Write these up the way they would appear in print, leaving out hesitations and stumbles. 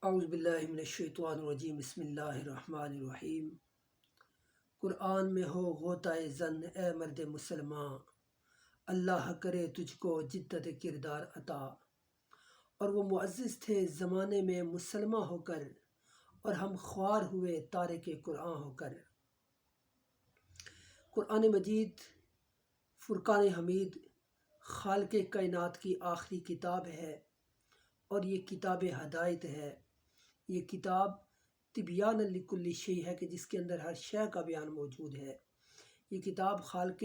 اعوذ باللہ من الشیطان الرجیم بسم اللہ الرحمن الرحیم۔ قرآن میں ہو غوطۂ زن اے مرد مسلمان، اللہ کرے تجھ کو جدت کردار عطا۔ اور وہ معزز تھے زمانے میں مسلمہ ہو کر، اور ہم خوار ہوئے تارک قرآن ہو کر۔ قرآن مجید فرقان حمید خالق کائنات کی آخری کتاب ہے، اور یہ کتاب ہدایت ہے۔ یہ کتاب تبیان لکل شیء ہے کہ جس کے اندر ہر شے کا بیان موجود ہے۔ یہ کتاب خالق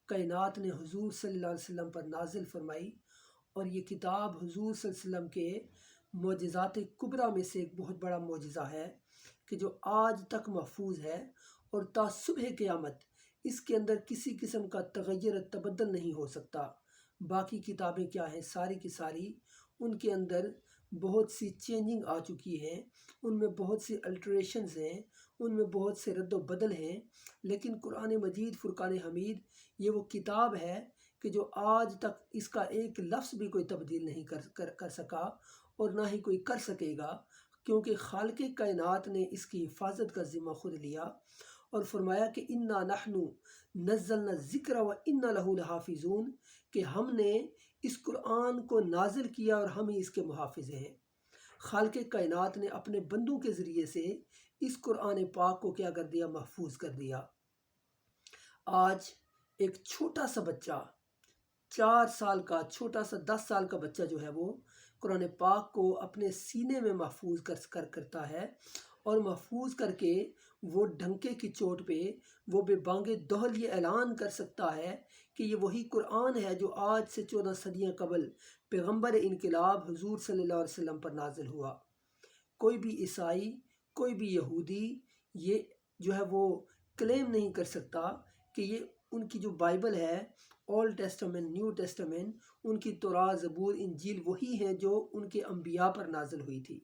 کائنات نے حضور صلی اللہ علیہ وسلم پر نازل فرمائی، اور یہ کتاب حضور صلی اللہ علیہ وسلم کے معجزات کبریٰ میں سے ایک بہت بڑا معجزہ ہے کہ جو آج تک محفوظ ہے، اور تا صبح قیامت اس کے اندر کسی قسم کا تغیر تبدل نہیں ہو سکتا۔ باقی کتابیں کیا ہیں، ساری کی ساری ان کے اندر بہت سی چینجنگ آ چکی ہیں، ان میں بہت سی الٹریشنز ہیں، ان میں بہت سے رد و بدل ہیں، لیکن قرآن مجید فرقان حمید یہ وہ کتاب ہے کہ جو آج تک اس کا ایک لفظ بھی کوئی تبدیل نہیں کر سکا، اور نہ ہی کوئی کر سکے گا، کیونکہ خالق کائنات نے اس کی حفاظت کا ذمہ خود لیا، اور فرمایا کہ انا نحن نزلنا الذکر و انا لہ لحافظون، کہ ہم نے اس قرآن کو نازل کیا اور ہم ہی اس کے محافظ ہیں۔ خالق کائنات نے اپنے بندوں کے ذریعے سے اس قرآن پاک کو کیا کر دیا، محفوظ کر دیا۔ آج ایک چھوٹا سا بچہ، 4 سال کا، چھوٹا سا 10 سال کا بچہ جو ہے وہ قرآن پاک کو اپنے سینے میں محفوظ کرتا ہے، اور محفوظ کر کے وہ ڈنکے کی چوٹ پہ وہ بے بانگ دہل یہ اعلان کر سکتا ہے کہ یہ وہی قرآن ہے جو آج سے 14 صدیاں قبل پیغمبر انقلاب حضور صلی اللہ علیہ وسلم پر نازل ہوا۔ کوئی بھی عیسائی، کوئی بھی یہودی یہ جو ہے وہ کلیم نہیں کر سکتا کہ یہ ان کی جو بائبل ہے، اولڈ ٹیسٹامنٹ، نیو ٹیسٹامنٹ، ان کی تورات، زبور، انجیل وہی ہیں جو ان کے انبیاء پر نازل ہوئی تھی۔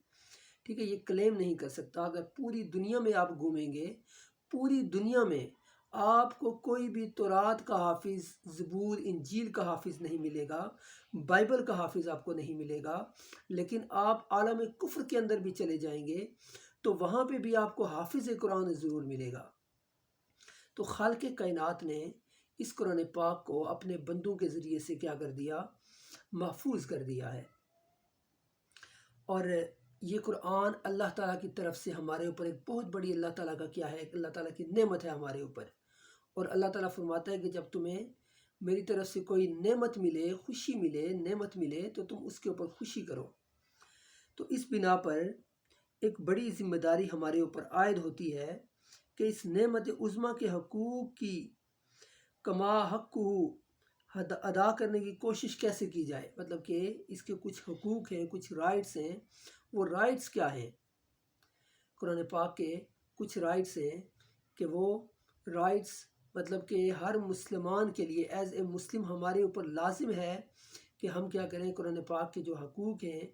ٹھیک ہے، یہ کلیم نہیں کر سکتا۔ اگر پوری دنیا میں آپ گھومیں گے، پوری دنیا میں آپ کو کوئی بھی تورات کا حافظ، زبور، انجیل کا حافظ نہیں ملے گا، بائبل کا حافظ آپ کو نہیں ملے گا، لیکن آپ عالم کفر کے اندر بھی چلے جائیں گے تو وہاں پہ بھی آپ کو حافظ قرآن ضرور ملے گا۔ تو خالق کائنات نے اس قرآن پاک کو اپنے بندوں کے ذریعے سے کیا کر دیا، محفوظ کر دیا ہے۔ اور یہ قرآن اللہ تعالیٰ کی طرف سے ہمارے اوپر ایک بہت بڑی اللہ تعالیٰ کا کیا ہے، ایک اللہ تعالیٰ کی نعمت ہے ہمارے اوپر۔ اور اللہ تعالیٰ فرماتا ہے کہ جب تمہیں میری طرف سے کوئی نعمت ملے، خوشی ملے، نعمت ملے تو تم اس کے اوپر خوشی کرو۔ تو اس بنا پر ایک بڑی ذمہ داری ہمارے اوپر عائد ہوتی ہے کہ اس نعمت عظمیٰ کے حقوق کی کما حق ادا کرنے کی کوشش کیسے کی جائے، مطلب کہ اس کے کچھ حقوق ہیں، کچھ رائٹس ہیں۔ وہ رائٹس کیا ہیں؟ قرآن پاک کے کچھ رائٹس ہیں کہ وہ رائٹس مطلب کہ ہر مسلمان کے لیے ایز اے مسلم ہمارے اوپر لازم ہے کہ ہم کیا کریں، قرآن پاک کے جو حقوق ہیں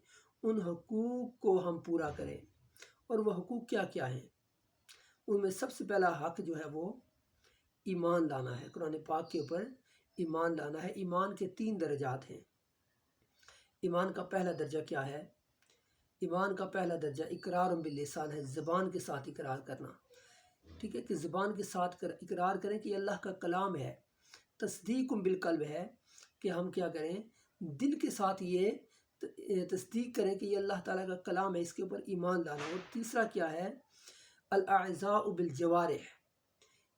ان حقوق کو ہم پورا کریں۔ اور وہ حقوق کیا کیا ہیں؟ ان میں سب سے پہلا حق جو ہے وہ ایمان لانا ہے، قرآن پاک کے اوپر ایمان لانا ہے۔ ایمان کے 3 درجات ہیں۔ ایمان کا پہلا درجہ کیا ہے؟ ایمان کا پہلا درجہ اقرار باللسان ہے، زبان کے ساتھ اقرار کرنا۔ ٹھیک ہے، کہ زبان کے ساتھ اقرار کریں کہ یہ اللہ کا کلام ہے۔ تصدیق بالقلب ہے کہ ہم کیا کریں، دل کے ساتھ یہ تصدیق کریں کہ یہ اللہ تعالیٰ کا کلام ہے، اس کے اوپر ایمان لانا۔ اور تیسرا کیا ہے، الاعضاء بالجوارح،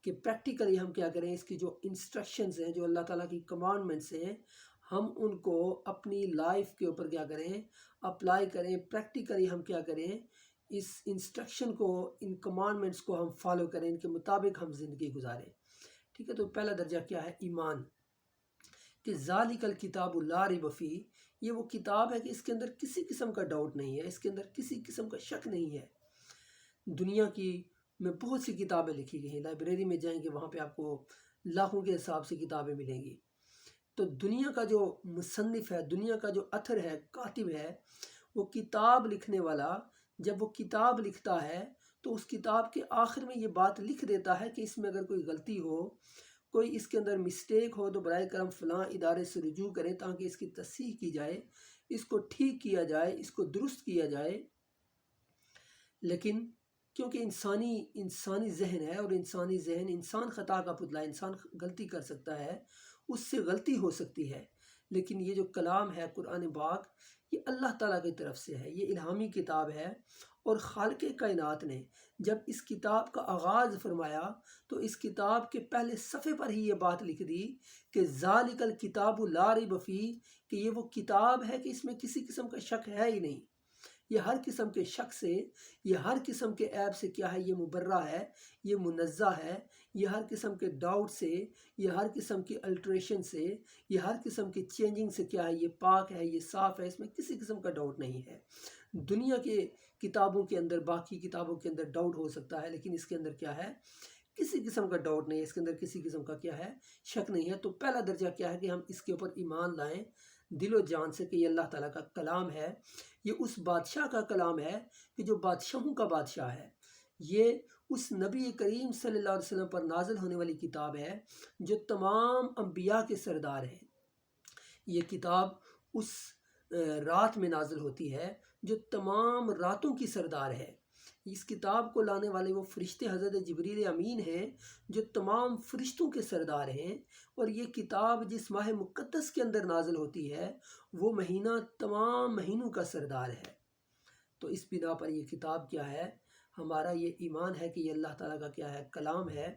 کہ پریکٹیکلی ہم کیا کریں، اس کی جو انسٹرکشنز ہیں، جو اللہ تعالیٰ کی کمانڈمنٹس ہیں، ہم ان کو اپنی لائف کے اوپر کیا کریں، اپلائی کریں۔ پریکٹیکلی ہم کیا کریں، اس انسٹرکشن کو، ان کمانڈمنٹس کو ہم فالو کریں، ان کے مطابق ہم زندگی گزاریں۔ ٹھیک ہے، تو پہلا درجہ کیا ہے، ایمان، کہ ذالک الکتاب لا ریب فیہ، یہ وہ کتاب ہے کہ اس کے اندر کسی قسم کا ڈاؤٹ نہیں ہے، اس کے اندر کسی قسم کا شک نہیں ہے۔ دنیا کی میں بہت سی کتابیں لکھی گئی ہیں، لائبریری میں جائیں گے وہاں پہ آپ کو لاکھوں کے حساب سے کتابیں ملیں گی۔ تو دنیا کا جو مصنف ہے، دنیا کا جو اثر ہے، کاتب ہے، وہ کتاب لکھنے والا جب وہ کتاب لکھتا ہے تو اس کتاب کے آخر میں یہ بات لکھ دیتا ہے کہ اس میں اگر کوئی غلطی ہو، کوئی اس کے اندر مسٹیک ہو تو برائے کرم فلاں ادارے سے رجوع کریں تاکہ اس کی تصحیح کی جائے، اس کو ٹھیک کیا جائے، اس کو درست کیا جائے۔ لیکن کیونکہ انسانی ذہن ہے، اور انسانی ذہن، انسان خطا کا پتلا ہے، انسان غلطی کر سکتا ہے، اس سے غلطی ہو سکتی ہے، لیکن یہ جو کلام ہے قرآن پاک، یہ اللہ تعالیٰ کی طرف سے ہے، یہ الہامی کتاب ہے، اور خالق کائنات نے جب اس کتاب کا آغاز فرمایا تو اس کتاب کے پہلے صفحے پر ہی یہ بات لکھ دی کہ ذالک الکتاب لا ریب فیہ، کہ یہ وہ کتاب ہے کہ اس میں کسی قسم کا شک ہے ہی نہیں، یہ ہر قسم کے شک سے، یہ ہر قسم کے عیب سے کیا ہے، یہ مبرہ ہے، یہ منزہ ہے، یہ ہر قسم کے ڈاؤٹ سے، یہ ہر قسم کی الٹریشن سے، یہ ہر قسم کی چینجنگ سے کیا ہے، یہ پاک ہے، یہ صاف ہے، اس میں کسی قسم کا ڈاؤٹ نہیں ہے۔ دنیا کے کتابوں کے اندر، باقی کتابوں کے اندر ڈاؤٹ ہو سکتا ہے، لیکن اس کے اندر کیا ہے، کسی قسم کا ڈاؤٹ نہیں ہے، اس کے اندر کسی قسم کا کیا ہے، شک نہیں ہے۔ تو پہلا درجہ کیا ہے کہ ہم اس کے اوپر ایمان لائیں دل و جان سے کہ یہ اللہ تعالیٰ کا کلام ہے، یہ اس بادشاہ کا کلام ہے کہ جو بادشاہوں کا بادشاہ ہے، یہ اس نبی کریم صلی اللہ علیہ وسلم پر نازل ہونے والی کتاب ہے جو تمام انبیاء کے سردار ہیں۔ یہ کتاب اس رات میں نازل ہوتی ہے جو تمام راتوں کی سردار ہے۔ اس کتاب کو لانے والے وہ فرشتے حضرت جبریل امین ہیں جو تمام فرشتوں کے سردار ہیں، اور یہ کتاب جس ماہ مقدس کے اندر نازل ہوتی ہے وہ مہینہ تمام مہینوں کا سردار ہے۔ تو اس بنا پر یہ کتاب کیا ہے، ہمارا یہ ایمان ہے کہ یہ اللہ تعالیٰ کا کیا ہے، کلام ہے،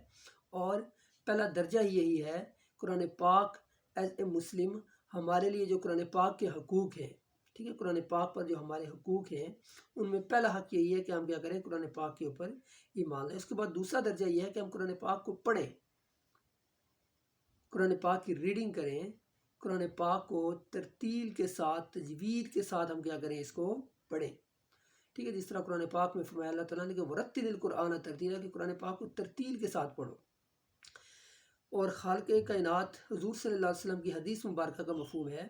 اور پہلا درجہ یہی ہے۔ قرآن پاک ایز اے مسلم ہمارے لیے جو قرآن پاک کے حقوق ہیں، ٹھیک ہے، قرآن پاک پر جو ہمارے حقوق ہیں ان میں پہلا حق یہی ہے کہ ہم کیا کریں، قرآن پاک کے اوپر ایمان لائیں۔ اس کے بعد دوسرا درجہ یہ ہے کہ ہم قرآن پاک کو پڑھیں، قرآن پاک کی ریڈنگ کریں، قرآن پاک کو ترتیل کے ساتھ، تجوید کے ساتھ ہم کیا کریں، اس کو پڑھیں، ٹھیک ہے۔ جس طرح قرآن پاک میں فرمایا اللہ تعالیٰ نے کہ ورتل القرآن ترتیلا، کہ قرآن پاک کو ترتیل کے ساتھ پڑھو۔ اور خالق کائنات حضور صلی اللہ علیہ وسلم کی حدیث مبارکہ کا مفہوم ہے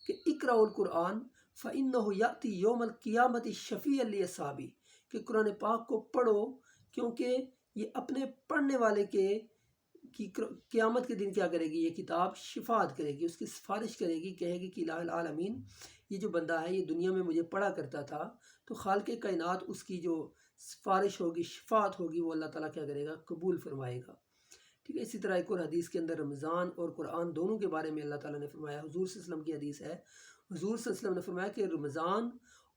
کہ اقرأ القرآن فإنہ یأتی یوم القیامت شفیعا لأصحابہ، کہ قرآن پاک کو پڑھو کیونکہ یہ اپنے پڑھنے والے کی قیامت کے دن کیا کرے گی، یہ کتاب شفاعت کرے گی، اس کی سفارش کرے گی، کہے گی کہ الہ العالمین یہ جو بندہ ہے یہ دنیا میں مجھے پڑھا کرتا تھا، تو خالق کائنات اس کی جو سفارش ہوگی، شفاعت ہوگی، وہ اللہ تعالیٰ کیا کرے گا، قبول فرمائے گا، ٹھیک ہے۔ اسی طرح ایک اور حدیث کے اندر رمضان اور قرآن دونوں کے بارے میں اللہ تعالیٰ نے فرمایا، حضور صلی اللہ علیہ وسلم کی حدیث ہے، حضور صلی اللہ علیہ وسلم نے فرمایا کہ رمضان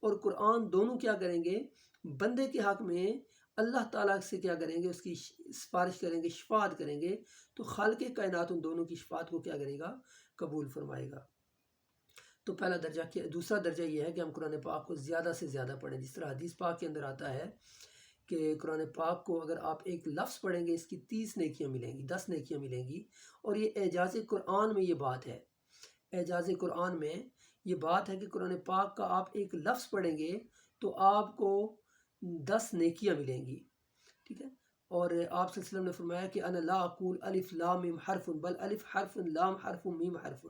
اور قرآن دونوں کیا کریں گے، بندے کے حق میں اللہ تعالیٰ سے کیا کریں گے، اس کی سفارش کریں گے، شفاعت کریں گے، تو خالق کائنات ان دونوں کی شفاعت کو کیا کرے گا، قبول فرمائے گا۔ تو پہلا درجہ کیا، دوسرا درجہ یہ ہے کہ ہم قرآن پاک کو زیادہ سے زیادہ پڑھیں، جس طرح حدیث پاک کے اندر آتا ہے کہ قرآن پاک کو اگر آپ ایک لفظ پڑھیں گے اس کی 30 نیکیاں ملیں گی، 10 نیکیاں ملیں گی، اور یہ اعجاز قرآن میں یہ بات ہے، اعجاز قرآن میں یہ بات ہے کہ قرآن پاک کا آپ ایک لفظ پڑھیں گے تو آپ کو 10 نیکیاں ملیں گی، ٹھیک ہے۔ اور آپ صلی اللہ علیہ وسلم نے فرمایا کہ انا لا اقول الف لام میم حرف بل الف حرف لام حرف میم حرف،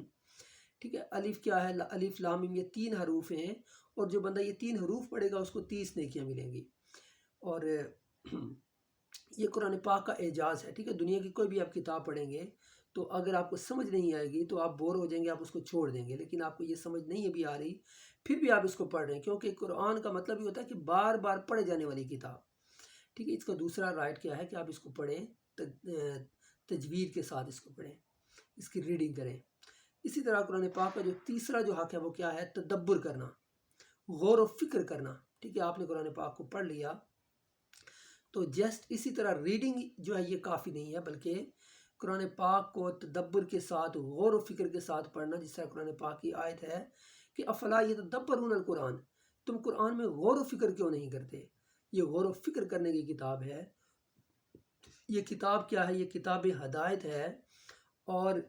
ٹھیک ہے۔ الف کیا ہے، الف لام میم، یہ 3 حروف ہیں، اور جو بندہ یہ 3 حروف پڑھے گا اس کو 30 نیکیاں ملیں گی، اور یہ قرآن پاک کا اعجاز ہے، ٹھیک ہے۔ دنیا کی کوئی بھی آپ کتاب پڑھیں گے تو اگر آپ کو سمجھ نہیں آئے گی تو آپ بور ہو جائیں گے، آپ اس کو چھوڑ دیں گے، لیکن آپ کو یہ سمجھ نہیں بھی آ رہی پھر بھی آپ اس کو پڑھ رہے ہیں، کیونکہ قرآن کا مطلب یہ ہوتا ہے کہ بار بار پڑھے جانے والی کتاب، ٹھیک ہے۔ اس کا دوسرا رائٹ کیا ہے کہ آپ اس کو پڑھیں، تجوید کے ساتھ اس کو پڑھیں، اس کی ریڈنگ کریں۔ اسی طرح قرآن پاک کا جو تیسرا جو حق ہے وہ کیا ہے، تدبر کرنا، غور و فکر کرنا، ٹھیک ہے۔ آپ نے قرآن پاک کو پڑھ لیا تو جسٹ اسی طرح ریڈنگ جو ہے یہ کافی نہیں ہے، بلکہ قرآن پاک کو تدبر کے ساتھ، غور و فکر کے ساتھ پڑھنا، جس طرح قرآن پاک کی آیت ہے کہ افلا یتدبرون القرآن، تم قرآن میں غور و فکر کیوں نہیں کرتے۔ یہ غور و فکر کرنے کی کتاب ہے، یہ کتاب کیا ہے، یہ کتاب ہدایت ہے، اور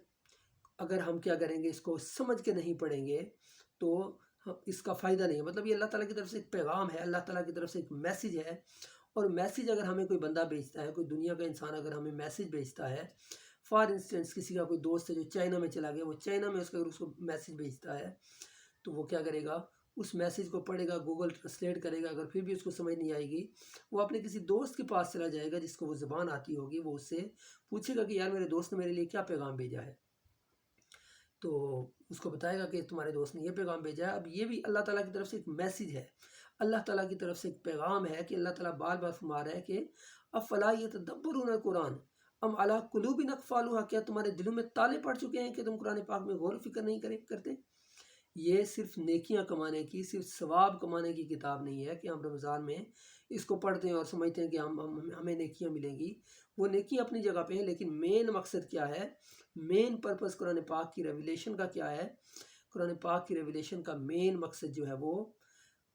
اگر ہم کیا کریں گے، اس کو سمجھ کے نہیں پڑھیں گے تو اس کا فائدہ نہیں ہے۔ مطلب یہ اللہ تعالیٰ کی طرف سے ایک پیغام ہے، اللہ تعالیٰ کی طرف سے ایک میسیج ہے، اور میسیج اگر ہمیں کوئی بندہ بھیجتا ہے، کوئی دنیا کا انسان اگر ہمیں میسیج بھیجتا ہے، فار انسٹنس کسی کا کوئی دوست ہے جو چائنا میں چلا گیا، وہ چائنا میں اگر اس کو میسیج بھیجتا ہے تو وہ کیا کرے گا، اس میسیج کو پڑھے گا، گوگل ٹرانسلیٹ کرے گا، اگر پھر بھی اس کو سمجھ نہیں آئے گی وہ اپنے کسی دوست کے پاس چلا جائے گا جس کو وہ زبان آتی ہوگی، وہ اس سے پوچھے گا کہ یار میرے دوست نے میرے لیے کیا پیغام بھیجا ہے، تو اس کو بتائے گا کہ تمہارے دوست نے یہ پیغام بھیجا ہے۔ اب یہ بھی اللہ تعالیٰ کی طرف سے ایک میسیج ہے، اللہ تعالیٰ کی طرف سے ایک پیغام ہے کہ اللہ تعالیٰ بار بار فرما رہا ہے کہ افلا یتدبرون القرآن ام علی قلوب اقفالها، کیا تمہارے دلوں میں تالے پڑ چکے ہیں کہ تم قرآن پاک میں غور و فکر نہیں کرتے؟ یہ صرف نیکیاں کمانے کی، صرف ثواب کمانے کی کتاب نہیں ہے کہ ہم رمضان میں اس کو پڑھتے ہیں اور سمجھتے ہیں کہ ہمیں نیکیاں ملیں گی۔ وہ نیکیاں اپنی جگہ پہ ہیں، لیکن مین مقصد کیا ہے، مین پرپس قرآن پاک کی ریویلیشن کا کیا ہے؟ قرآن پاک کی ریویلیشن کا مین مقصد جو ہے وہ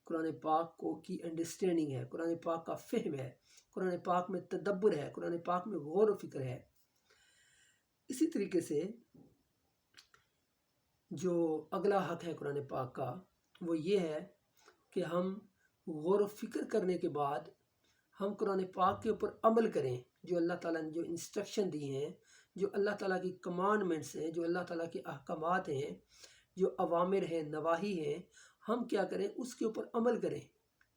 قرآن پاک کی انڈرسٹینڈنگ ہے، قرآن پاک کا فہم ہے، قرآن پاک میں تدبر ہے، قرآن پاک میں غور و فکر ہے۔ اسی طریقے سے جو اگلا حق ہے قرآن پاک کا وہ یہ ہے کہ ہم غور و فکر کرنے کے بعد ہم قرآن پاک کے اوپر عمل کریں، جو اللہ تعالیٰ نے جو انسٹرکشن دی ہیں، جو اللہ تعالیٰ کی کمانڈمنٹس ہیں، جو اللہ تعالیٰ کے احکامات ہیں، جو اوامر ہیں، نواہی ہیں، ہم کیا کریں؟ اس کے اوپر عمل کریں،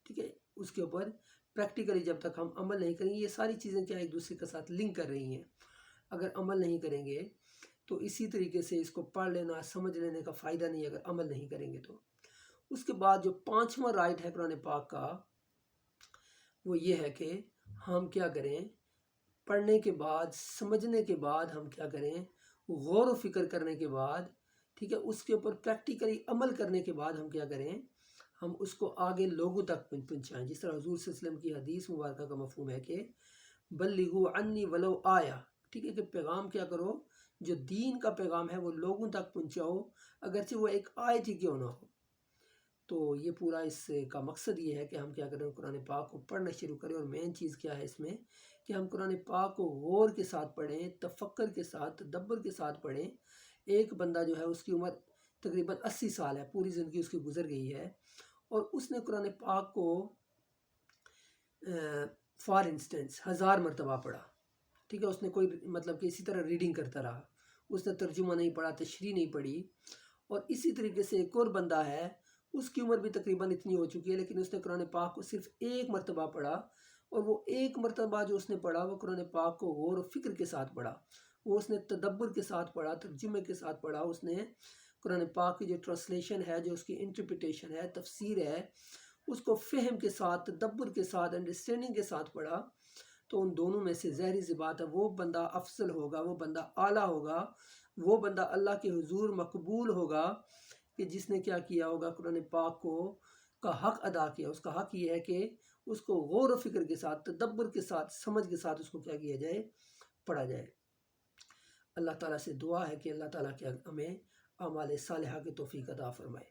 ٹھیک ہے؟ اس کے اوپر پریکٹیکلی جب تک ہم عمل نہیں کریں گے، یہ ساری چیزیں کیا ایک دوسرے کے ساتھ لنک کر رہی ہیں۔ اگر عمل نہیں کریں گے تو اسی طریقے سے اس کو پڑھ لینا، سمجھ لینے کا فائدہ نہیں ہے اگر عمل نہیں کریں گے تو۔ اس کے بعد جو 5واں رائٹ ہے قرآن پاک کا وہ یہ ہے کہ ہم کیا کریں؟ پڑھنے کے بعد، سمجھنے کے بعد ہم کیا کریں؟ غور و فکر کرنے کے بعد، ٹھیک ہے، اس کے اوپر پریکٹیکلی عمل کرنے کے بعد ہم کیا کریں؟ ہم اس کو آگے لوگوں تک پہنچائیں۔ جس طرح حضور صلی اللہ علیہ وسلم کی حدیث مبارکہ کا مفہوم ہے کہ بلغوا عنی ولو آیا، ٹھیک ہے، کہ پیغام کیا کرو؟ جو دین کا پیغام ہے وہ لوگوں تک پہنچاؤ، اگرچہ وہ ایک آیت ہی کیوں نہ ہو۔ تو یہ پورا اس کا مقصد یہ ہے کہ ہم کیا کریں؟ قرآن پاک کو پڑھنا شروع کریں، اور مین چیز کیا ہے اس میں کہ ہم قرآن پاک کو غور کے ساتھ پڑھیں، تفکر کے ساتھ، تدبر کے ساتھ پڑھیں۔ ایک بندہ جو ہے اس کی عمر تقریباً 80 سال ہے، پوری زندگی اس کی گزر گئی ہے، اور اس نے قرآن پاک کو فار انسٹنس 1000 مرتبہ پڑھا، ٹھیک ہے، اس نے کوئی مطلب کہ اسی طرح ریڈنگ کرتا رہا، اس نے ترجمہ نہیں پڑھا، تشریح نہیں پڑھی۔ اور اسی طریقے سے ایک اور بندہ ہے، اس کی عمر بھی تقریباً اتنی ہو چکی ہے، لیکن اس نے قرآن پاک کو صرف ایک مرتبہ پڑھا، اور وہ ایک مرتبہ جو اس نے پڑھا وہ قرآن پاک کو غور و فکر کے ساتھ پڑھا، وہ اس نے تدبر کے ساتھ پڑھا، ترجمے کے ساتھ پڑھا، اس نے قرآن پاک کی جو ٹرانسلیشن ہے، جو اس کی انٹرپریٹیشن ہے، تفسیر ہے، اس کو فہم کے ساتھ، تدبر کے ساتھ، انڈرسٹینڈنگ کے ساتھ پڑھا۔ تو ان دونوں میں سے ظاہری سی بات ہے وہ بندہ افضل ہوگا، وہ بندہ اعلیٰ ہوگا، وہ بندہ اللہ کے حضور مقبول ہوگا کہ جس نے کیا کیا ہوگا؟ قرآن پاک کا حق ادا کیا۔ اس کا حق یہ ہے کہ اس کو غور و فکر کے ساتھ، تدبر کے ساتھ، سمجھ کے ساتھ اس کو کیا کیا جائے؟ پڑھا جائے۔ اللہ تعالیٰ سے دعا ہے کہ اللہ تعالیٰ کیا ہمیں اعمال صالحہ کی توفیق عطا فرمائے۔